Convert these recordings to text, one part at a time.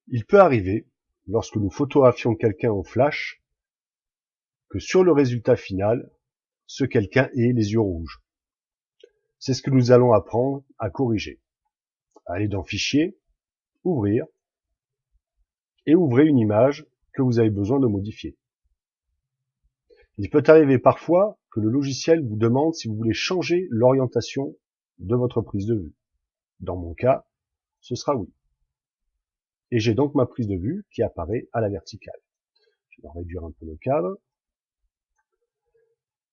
Il peut arriver, lorsque nous photographions quelqu'un au flash, que sur le résultat final, ce quelqu'un ait les yeux rouges. C'est ce que nous allons apprendre à corriger. Allez dans Fichier, Ouvrir, et ouvrez une image que vous avez besoin de modifier. Il peut arriver parfois que le logiciel vous demande si vous voulez changer l'orientation de votre prise de vue. Dans mon cas, ce sera oui. Et j'ai donc ma prise de vue qui apparaît à la verticale. Je vais réduire un peu le cadre.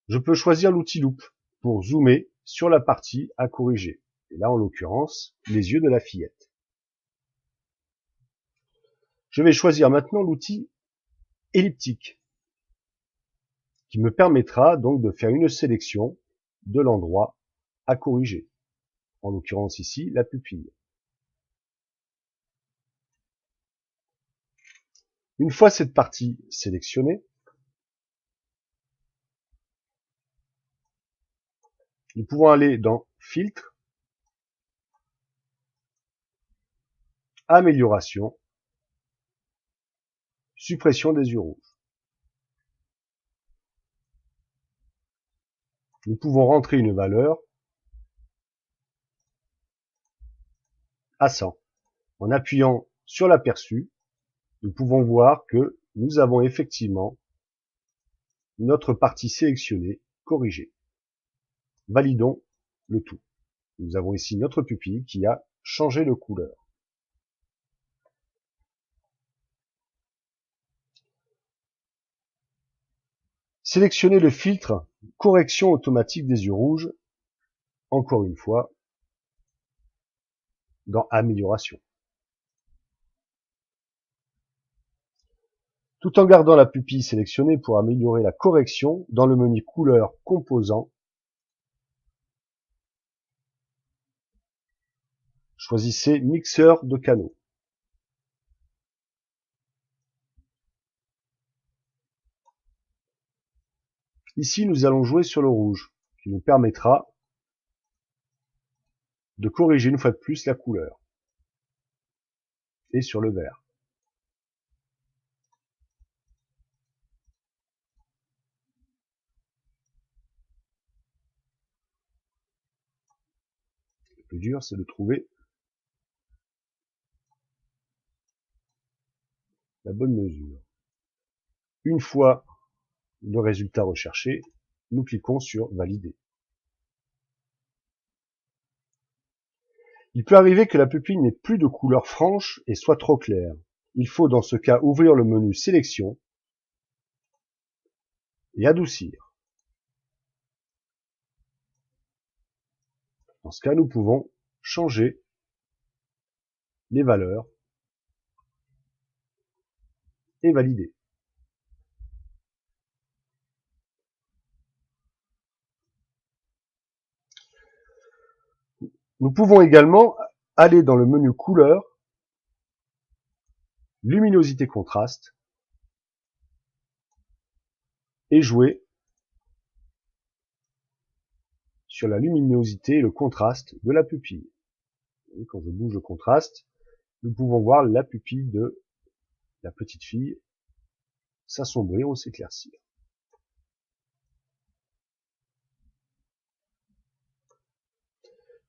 Je peux choisir l'outil loupe pour zoomer sur la partie à corriger. Et là, en l'occurrence, les yeux de la fillette. Je vais choisir maintenant l'outil elliptique, qui me permettra donc de faire une sélection de l'endroit à corriger. En l'occurrence ici, la pupille. Une fois cette partie sélectionnée, nous pouvons aller dans Filtre, Amélioration, Suppression des yeux rouges. Nous pouvons rentrer une valeur à 100. En appuyant sur l'aperçu, nous pouvons voir que nous avons effectivement notre partie sélectionnée corrigée. Validons le tout. Nous avons ici notre pupille qui a changé de couleur. Sélectionnez le filtre correction automatique des yeux rouges, encore une fois, dans Amélioration. Tout en gardant la pupille sélectionnée pour améliorer la correction, dans le menu Couleur Composants, choisissez Mixeur de canaux. Ici, nous allons jouer sur le rouge, qui nous permettra de corriger une fois de plus la couleur. Et sur le vert. Le plus dur, c'est de trouver la bonne mesure. Une fois le résultat recherché, nous cliquons sur Valider. Il peut arriver que la pupille n'ait plus de couleur franche et soit trop claire. Il faut dans ce cas ouvrir le menu Sélection et adoucir. Dans ce cas, nous pouvons changer les valeurs et valider. Nous pouvons également aller dans le menu Couleur, Luminosité Contraste et jouer sur la luminosité et le contraste de la pupille. Et quand je bouge le contraste, nous pouvons voir la pupille de la petite fille s'assombrir ou s'éclaircir.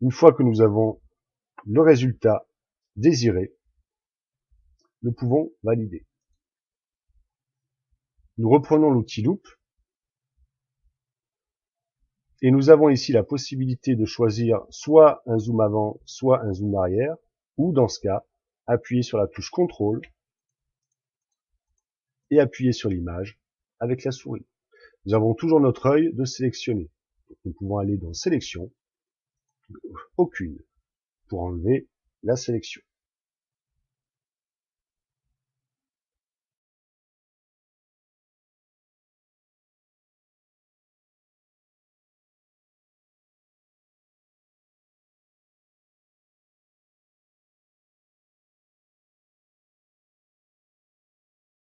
Une fois que nous avons le résultat désiré, nous pouvons valider. Nous reprenons l'outil loupe et nous avons ici la possibilité de choisir soit un zoom avant, soit un zoom arrière, ou dans ce cas, appuyer sur la touche CTRL et appuyer sur l'image avec la souris. Nous avons toujours notre œil de sélectionner. Nous pouvons aller dans Sélection, aucune, pour enlever la sélection.